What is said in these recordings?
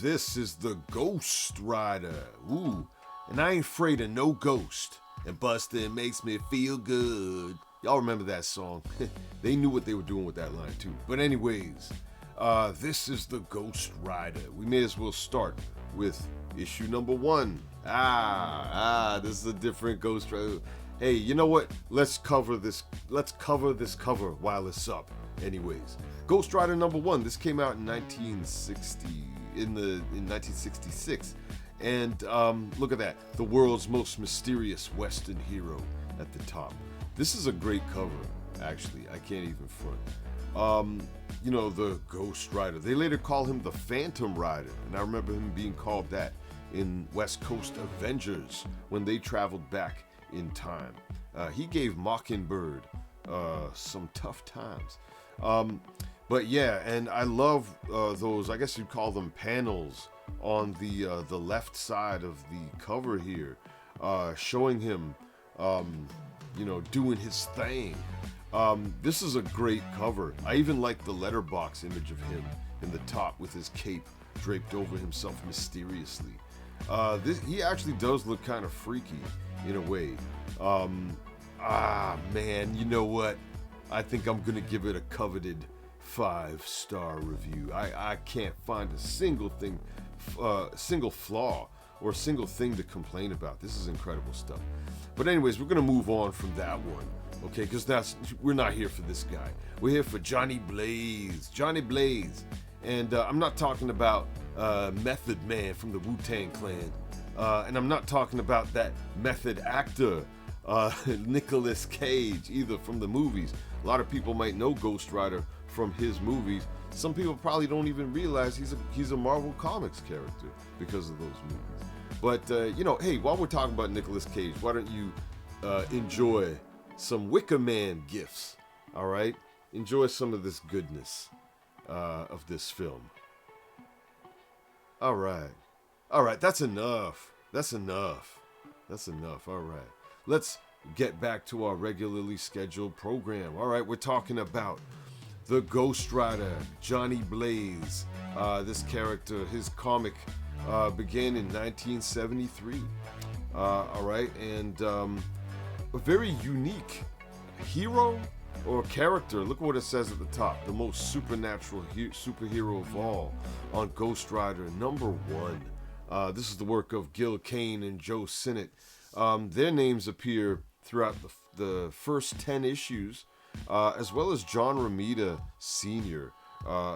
This is the Ghost Rider. Ooh, and I ain't afraid of no ghost. And bustin' makes me feel good. Y'all remember that song? They knew what they were doing with that line too. But anyways, this is the Ghost Rider. We may as well start with issue number 1. This is a different Ghost Rider. Hey, you know what? Let's cover this cover while it's up. Anyways, Ghost Rider number 1. This came out in 1966. And look at that. The world's most mysterious Western hero at the top. This is a great cover, actually. I can't even front. The Ghost Rider. They later call him the Phantom Rider. And I remember him being called that in West Coast Avengers when they traveled back in time. He gave Mockingbird some tough times. But yeah, and I love those, I guess you'd call them panels on the left side of the cover here, showing him, doing his thing. This is a great cover. I even like the letterbox image of him in the top with his cape draped over himself mysteriously. He actually does look kind of freaky in a way. Man, you know what? I think I'm gonna give it a coveted 5-star review. I can't find a single flaw or a single thing to complain about. This is incredible stuff. But anyways, we're gonna move on from that one, okay? Because we're not here for this guy. We're here for Johnny Blaze. And I'm not talking about Method Man from the Wu-Tang Clan. And I'm not talking about that method actor, Nicolas Cage, either, from the movies. A lot of people might know Ghost Rider from his movies. Some people probably don't even realize he's a Marvel Comics character because of those movies. But, hey, while we're talking about Nicolas Cage, why don't you enjoy some Wicker Man gifts, all right? Enjoy some of this goodness of this film. All right, that's enough. All right. Let's get back to our regularly scheduled program. All right, we're talking about the Ghost Rider, Johnny Blaze. This character, his comic began in 1973. All right, and a very unique hero or character. Look what it says at the top. The most supernatural superhero of all on Ghost Rider number 1. This is the work of Gil Kane and Joe Sinnott. Their names appear throughout the first 10 issues, as well as John Romita Sr.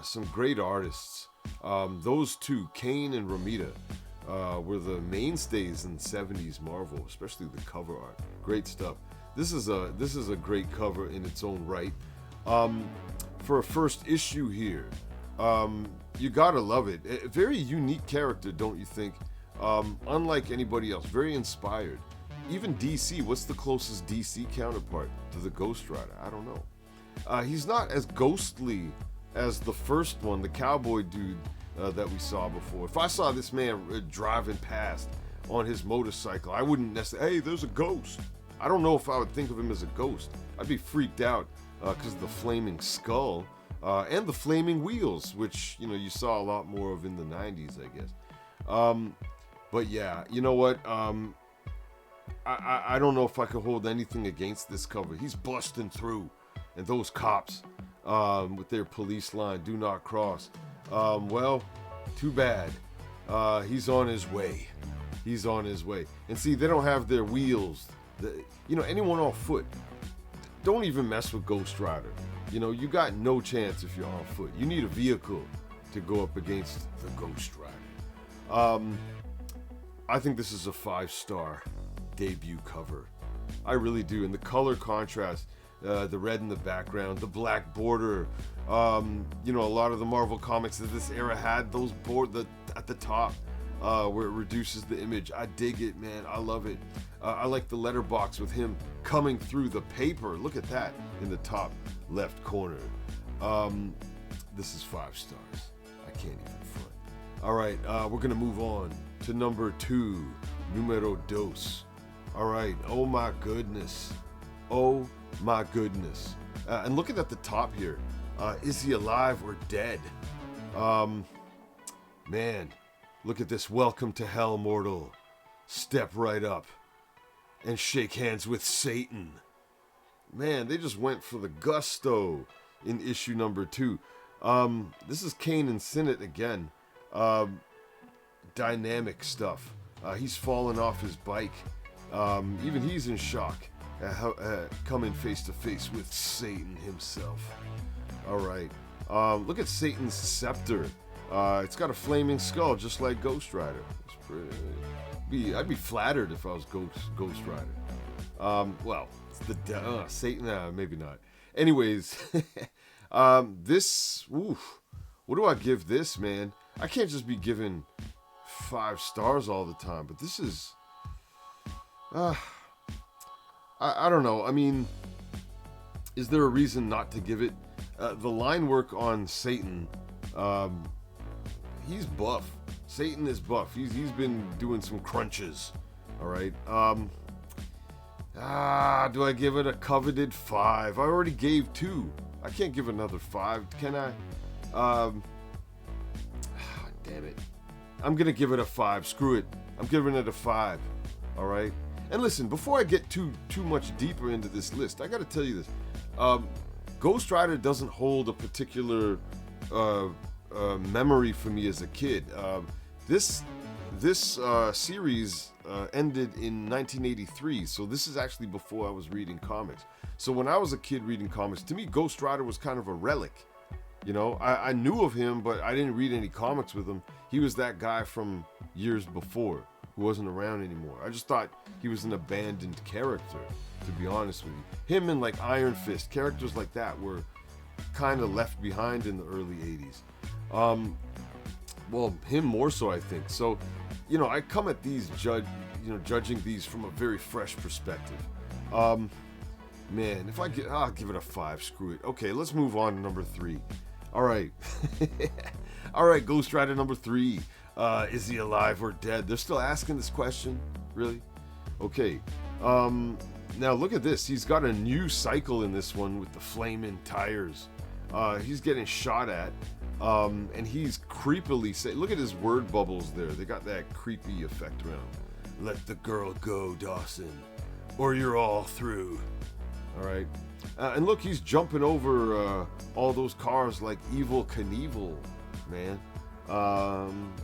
Some great artists. Those two, Kane and Romita, were the mainstays in 70s Marvel, especially the cover art. Great stuff. This is a great cover in its own right. For a first issue here, you gotta love it. A very unique character, don't you think? Unlike anybody else, very inspired. Even DC, what's the closest DC counterpart to the Ghost Rider? I don't know. He's not as ghostly as the first one, the cowboy dude that we saw before. If I saw this man driving past on his motorcycle, I wouldn't necessarily, hey, there's a ghost. I don't know if I would think of him as a ghost. I'd be freaked out because of the flaming skull and the flaming wheels, which, you saw a lot more of in the 90s, I guess. But yeah, you know what? I don't know if I could hold anything against this cover. He's busting through. And those cops with their police line, do not cross. Well, too bad. He's on his way. And see, they don't have their wheels. Anyone on foot, don't even mess with Ghost Rider. You got no chance if you're on foot. You need a vehicle to go up against the Ghost Rider. I think this is a 5-star debut cover. I really do. And the color contrast, the red in the background, the black border. A lot of the Marvel comics of this era had those at the top where it reduces the image. I dig it, man. I love it. I like the letterbox with him coming through the paper. Look at that in the top left corner. This is 5 stars. I can't even front. All right, we're going to move on to number 2, numero dos. All right, oh my goodness. And looking at the top here, is he alive or dead? Man, Look at this. Welcome to hell, mortal. Step right up and shake hands with Satan. Man, they just went for the gusto in issue number 2. This is Kane and Sinnott again. Dynamic stuff. He's fallen off his bike. Even he's in shock. Coming face to face with Satan himself. Alright. Look at Satan's scepter. It's got a flaming skull just like Ghost Rider. I'd be flattered if I was Ghost Rider. Well, it's the Satan, maybe not. Anyways, this, what do I give this, man? I can't just be giving 5 stars all the time, but this is, I don't know. I mean, is there a reason not to give it? The line work on Satan, he's buff. Satan is buff. He's been doing some crunches. All right. Do I give it a coveted 5? I already gave 2. I can't give another 5, can I? Damn it. I'm gonna give it a 5. Screw it. I'm giving it a 5. All right. And listen, before I get too much deeper into this list, I got to tell you this. Ghost Rider doesn't hold a particular memory for me as a kid. This series ended in 1983, so this is actually before I was reading comics. So when I was a kid reading comics, to me, Ghost Rider was kind of a relic. You know, I knew of him, but I didn't read any comics with him. He was that guy from years before who wasn't around anymore. I just thought he was an abandoned character, to be honest with you. Him and like Iron Fist, characters like that were kind of left behind in the early 80s. Well, him more so, I think. So, you know, I come at these judging these from a very fresh perspective. Man, if I'll give it a 5. Screw it. Okay, let's move on to number 3. All right. All right, Ghost Rider number 3. Is he alive or dead? They're still asking this question? Really? Okay. Now look at this. He's got a new cycle in this one with the flaming tires. He's getting shot at. And he's creepily saying, look at his word bubbles there. They got that creepy effect around. Let the girl go, Dawson, or you're all through. All right. And look, he's jumping over all those cars like Evil Knievel, man.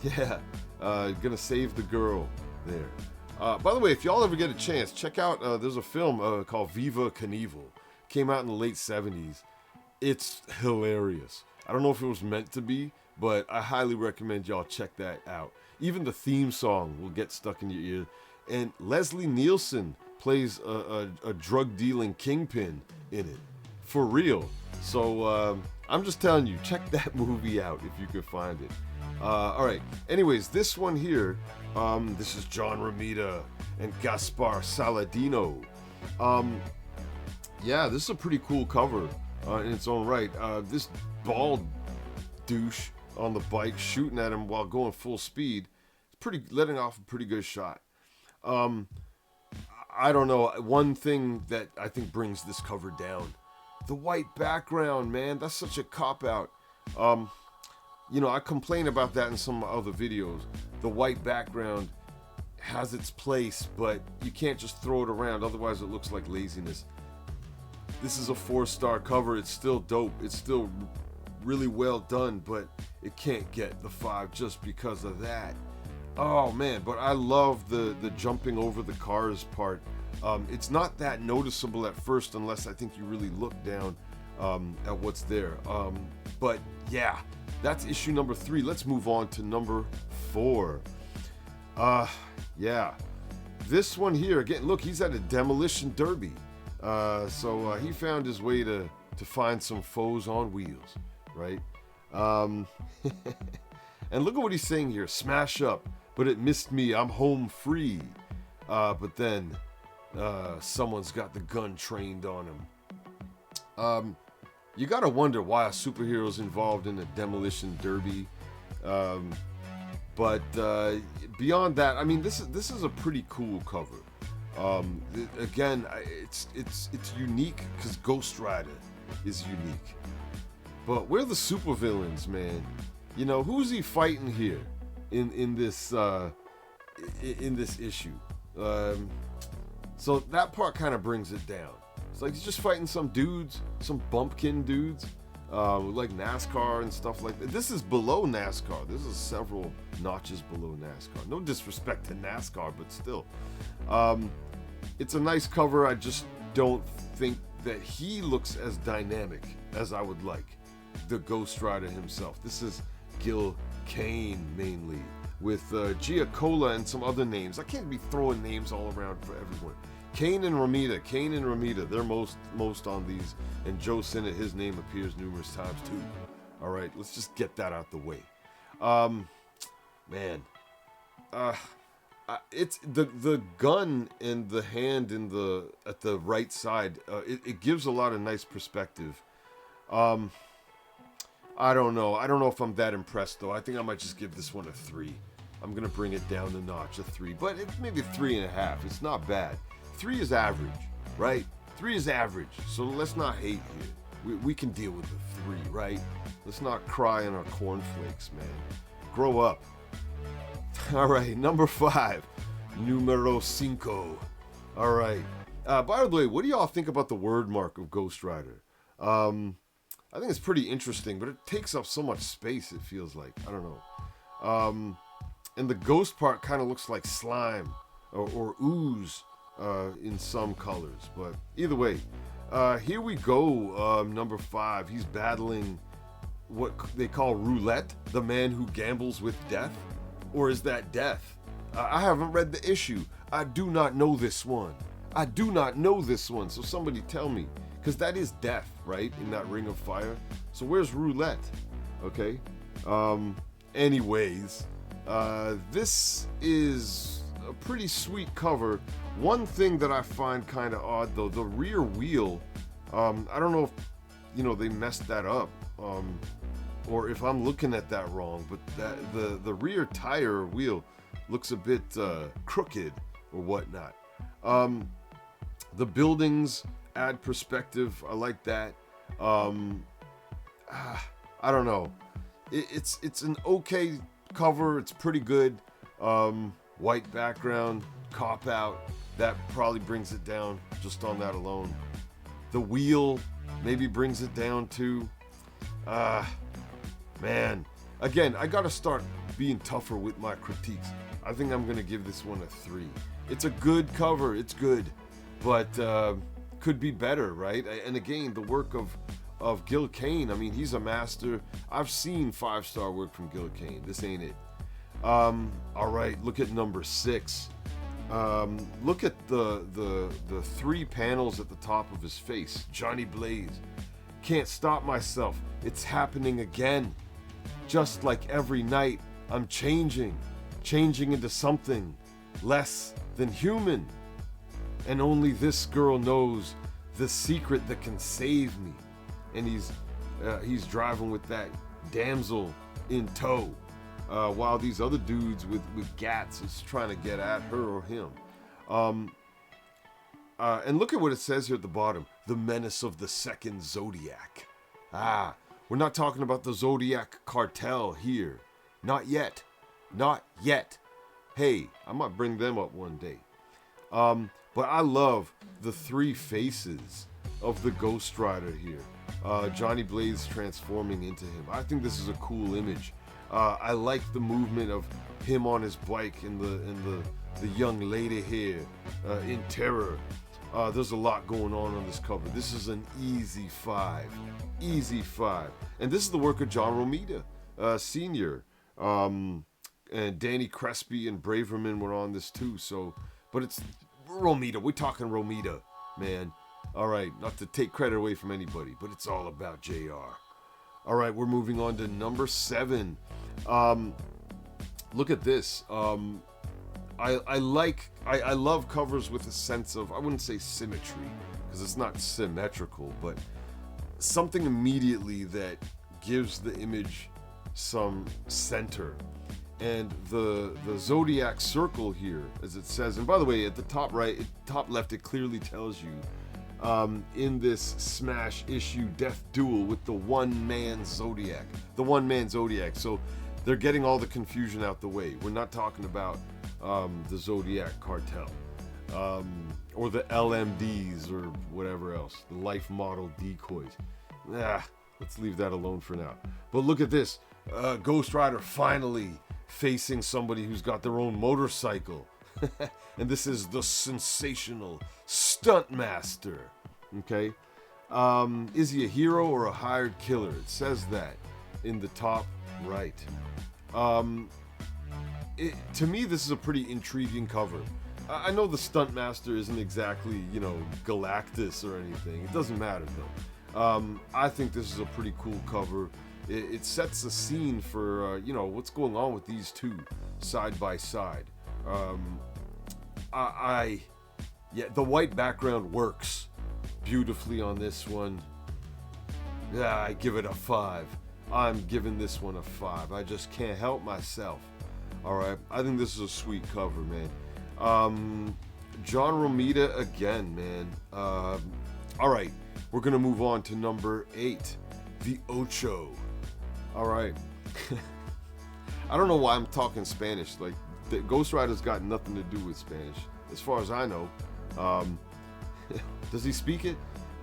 Yeah. Gonna save the girl there. By the way, if y'all ever get a chance, check out, there's a film called Viva Knievel. Came out in the late 70s. It's hilarious. I don't know if it was meant to be, but I highly recommend y'all check that out. Even the theme song will get stuck in your ear. And Leslie Nielsen plays a drug-dealing kingpin in it. For real. So I'm just telling you, check that movie out if you can find it. All right. Anyways, this one here, this is John Romita and Gaspar Saladino. Yeah, this is a pretty cool cover in its own right. This bald douche on the bike shooting at him while going full speed. It's letting off a pretty good shot. I don't know. One thing that I think brings this cover down, the white background, man. That's such a cop-out. You know, I complain about that in some other videos. The white background has its place, but you can't just throw it around. Otherwise, it looks like laziness. This is a 4-star cover. It's still dope. It's still really well done, but it can't get the 5 just because of that. Oh man, but I love the jumping over the cars part. It's not that noticeable at first unless I think you really look down at what's there. But yeah, that's issue number 3. Let's move on to number 4. Yeah, this one here again. Look, he's at a demolition derby. So he found his way to find some foes on wheels, right? And look at what he's saying here. Smash up, but it missed me. I'm home free. But then someone's got the gun trained on him. You gotta wonder why a superhero's involved in a demolition derby. But beyond that, I mean, this is a pretty cool cover. Again, it's unique because Ghost Rider is unique. But we're the supervillains, man. You know, who's he fighting here? in this issue. So that part kind of brings it down. It's like he's just fighting some dudes, some bumpkin dudes, like NASCAR and stuff like that. This is below NASCAR. This is several notches below NASCAR. No disrespect to NASCAR, but still. It's a nice cover. I just don't think that he looks as dynamic as I would like. The Ghost Rider himself. This is Gil Kane mainly, with Giacola and some other names. I can't be throwing names all around for everyone. Kane and Romita, they're most on these, and Joe Sinnott, his name appears numerous times too. All right, let's just get that out the way. It's the gun and the hand at the right side. It gives a lot of nice perspective. I don't know if I'm that impressed though. I think I might just give this one a 3. I'm gonna bring it down a notch, a 3, but it's maybe a 3.5. It's not bad. 3 is average, right? 3 is average, so let's not hate here. We can deal with the 3, right? Let's not cry on our cornflakes, man. Grow up. All right, number 5, numero 5. All right. By the way, what do y'all think about the word mark of Ghost Rider? I think it's pretty interesting, but it takes up so much space, it feels like. I don't know. And the ghost part kind of looks like slime or ooze in some colors. But either way, here we go. Number 5, he's battling what they call roulette, the man who gambles with death. Or is that death? I haven't read the issue. I do not know this one. So somebody tell me. Because that is death, right? In that Ring of Fire. So where's roulette? Okay. Anyways, this is a pretty sweet cover. One thing that I find kind of odd, though, the rear wheel, I don't know if, they messed that up, or if I'm looking at that wrong, but the rear tire wheel looks a bit crooked or whatnot. The buildings add perspective. I like that. I don't know. It's an okay cover. It's pretty good. White background, cop out. That probably brings it down just on that alone. The wheel maybe brings it down too. Man. Again, I gotta start being tougher with my critiques. I think I'm gonna give this one a 3. It's a good cover. It's good. But could be better, right? And again, the work of Gil Kane, I mean, he's a master. I've seen 5-star work from Gil Kane. This ain't it. All right, look at number 6. Look at the 3 panels at the top of his face. Johnny Blaze. Can't stop myself. It's happening again. Just like every night, I'm changing into something less than human. And only this girl knows the secret that can save me. And he's driving with that damsel in tow, while these other dudes with gats is trying to get at her or him. And look at what it says here at the bottom: the menace of the second Zodiac. We're not talking about the Zodiac cartel here. Not yet. Hey, I might bring them up one day. But I love the 3 faces of the Ghost Rider here. Johnny Blaze transforming into him. I think this is a cool image. I like the movement of him on his bike and the young lady here in terror. There's a lot going on this cover. This is an easy 5. And this is the work of John Romita Sr. And Danny Crespi and Braverman were on this too. But it's Romita. We're talking Romita, man. All right, not to take credit away from anybody, but it's all about JR. All right, we're moving on to number 7. Look at this. I love covers with a sense of, I wouldn't say symmetry, because it's not symmetrical, but something immediately that gives the image some center. And the Zodiac circle here, as it says, and by the way, at the top right, top left, it clearly tells you, in this smash issue death duel with the one-man Zodiac. So they're getting all the confusion out the way. We're not talking about the Zodiac Cartel or the LMDs or whatever else, the life model decoys. Let's leave that alone for now. But look at this, Ghost Rider finally facing somebody who's got their own motorcycle. And this is the sensational Stunt Master. Okay, is he a hero or a hired killer? It says that in the top right. To me, this is a pretty intriguing cover. I know the Stunt Master isn't exactly, Galactus or anything. It doesn't matter though. I think this is a pretty cool cover. It sets a scene for what's going on with these two side by side. The white background works beautifully on this one. I give it a 5. I'm giving this one a 5. I just can't help myself. All right, I think this is a sweet cover, man. John Romita again, man. All right, we're gonna move on to number 8, the Ocho. All right. I don't know why I'm talking Spanish. Like, the Ghost Rider's got nothing to do with Spanish, as far as I know. Does he speak it?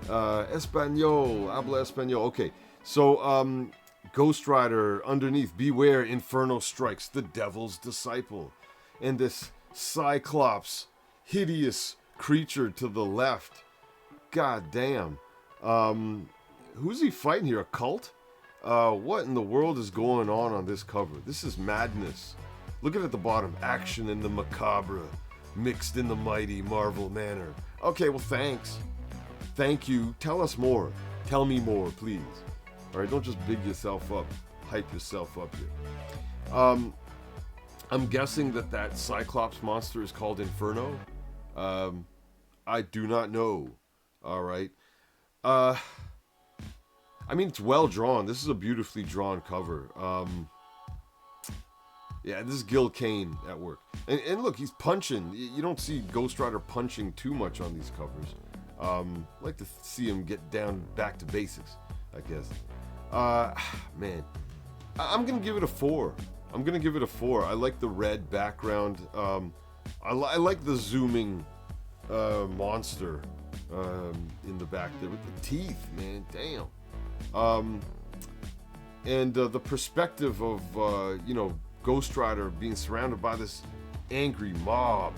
Espanol, habla español. Okay, so Ghost Rider underneath, beware, Inferno strikes, the devil's disciple. And this Cyclops, hideous creature to the left. God damn. Who's he fighting here? A cult? What in the world is going on this cover? This is madness. Look at the bottom, action in the macabre, mixed in the mighty Marvel manner. Okay, well, thanks. Thank you. Tell us more. Tell me more, please. All right, don't just big yourself up, hype yourself up here. I'm guessing that Cyclops monster is called Inferno. I do not know. All right. I mean, it's well drawn. This is a beautifully drawn cover. Yeah, this is Gil Kane at work. And look, he's punching. You don't see Ghost Rider punching too much on these covers. I like to see him get down back to basics, I guess. Man, I'm going to give it a 4. I'm going to give it a 4. I like the red background. I like the zooming monster in the back there with the teeth, man. Damn. And the perspective of, Ghost Rider being surrounded by this angry mob.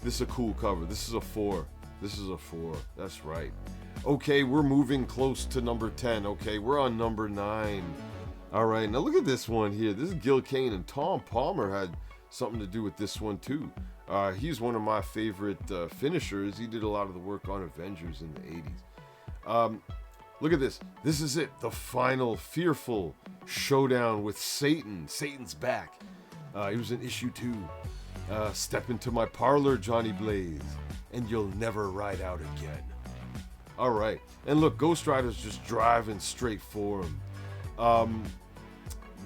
This is a cool cover. This is a 4. This is a 4. That's right. Okay, we're moving close to number 10. Okay, we're on number 9. All right, now look at this one here. This is Gil Kane, and Tom Palmer had something to do with this one too. He's one of my favorite finishers. He did a lot of the work on Avengers in the 80s. Look at this. This is it. The final fearful showdown with Satan. Satan's back. He was in issue 2. Step into my parlor, Johnny Blaze, and you'll never ride out again. All right. And look, Ghost Rider's just driving straight for him.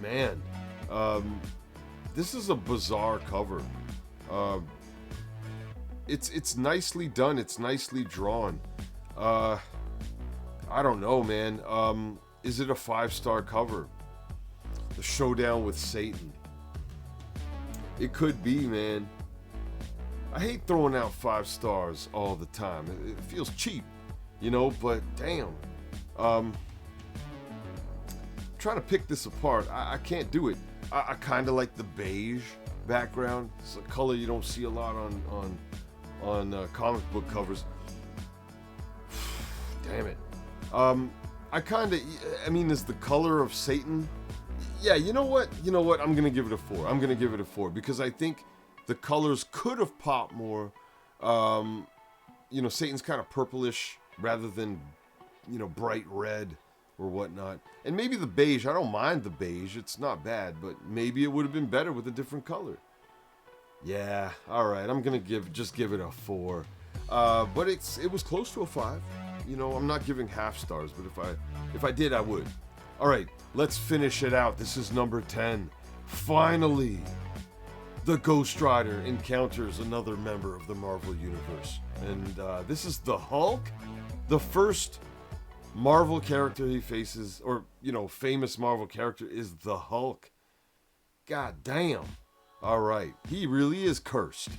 Man. This is a bizarre cover. It's nicely done. It's nicely drawn. I don't know, man. Is it a 5-star cover? The showdown with Satan. It could be, man. I hate throwing out 5 stars all the time. It feels cheap, but damn. Trying to pick this apart. I can't do it. I kind of like the beige background. It's a color you don't see a lot on comic book covers. Damn it. Is the color of Satan? Yeah, you know what? I'm going to give it a 4. I'm going to give it a 4 because I think the colors could have popped more. Satan's kind of purplish rather than, bright red or whatnot. And maybe the beige, I don't mind the beige. It's not bad, but maybe it would have been better with a different color. Yeah, all right. I'm going to give it a 4. But it was close to a 5. I'm not giving half stars, but if I did, I would. All right, let's finish it out. This is number 10. Finally, the Ghost Rider encounters another member of the Marvel Universe. And this is the Hulk, the first Marvel character he faces, or, famous Marvel character, is the Hulk. God damn. All right. He really is cursed.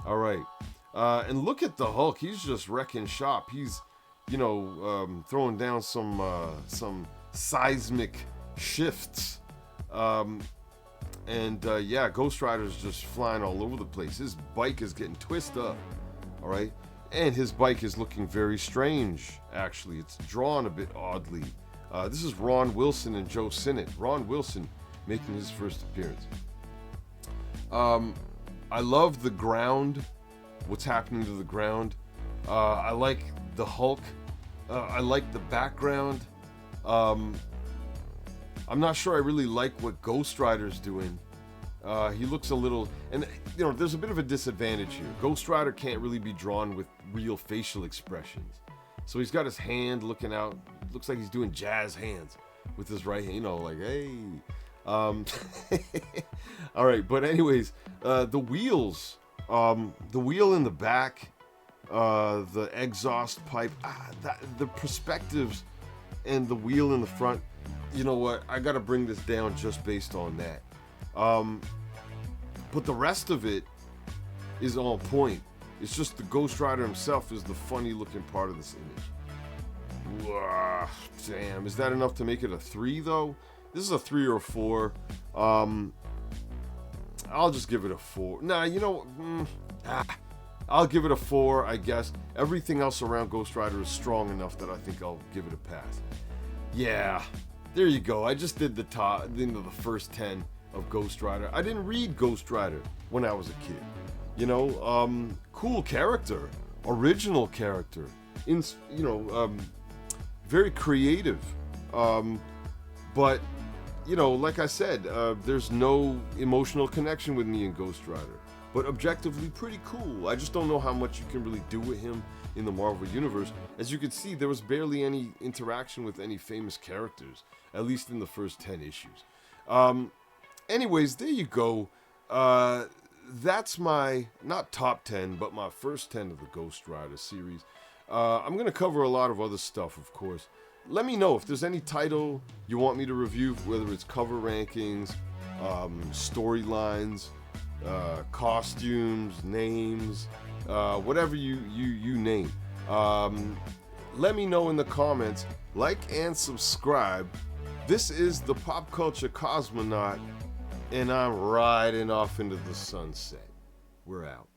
All right. And look at the Hulk. He's just wrecking shop. He's, throwing down some seismic shifts. Ghost Rider's just flying all over the place. His bike is getting twisted up. All right. And his bike is looking very strange, actually. It's drawn a bit oddly. This is Ron Wilson and Joe Sinnott. Ron Wilson making his first appearance. I love the ground, what's happening to the ground. I like the Hulk. I like the background. I'm not sure I really like what Ghost Rider's doing. He looks a little, and there's a bit of a disadvantage here. Ghost Rider can't really be drawn with real facial expressions. So he's got his hand looking out, looks like he's doing jazz hands with his right hand, like, hey. All right, but anyways, the wheels, the wheel in the back, the exhaust pipe, the perspectives, and the wheel in the front. You know what? I gotta bring this down just based on that. But the rest of it is on point. It's just the Ghost Rider himself is the funny looking part of this image. Wah, damn, is that enough to make it a 3 though? This is a 3 or a 4. I'll just give it a 4. I'll give it a 4, I guess. Everything else around Ghost Rider is strong enough that I think I'll give it a pass. Yeah, there you go. I just did the first 10 of Ghost Rider. I didn't read Ghost Rider when I was a kid. Cool character, original character, very creative. But like I said, there's no emotional connection with me in Ghost Rider. But objectively pretty cool. I just don't know how much you can really do with him in the Marvel Universe. As you can see, there was barely any interaction with any famous characters, at least in the first 10 issues. Anyways, there you go. That's my, not top 10, but my first 10 of the Ghost Rider series. I'm going to cover a lot of other stuff, of course. Let me know if there's any title you want me to review, whether it's cover rankings, storylines, costumes, names, whatever you name. Let me know in the comments. Like and subscribe. This is the Pop Culture Cosmonaut, and I'm riding off into the sunset. We're out.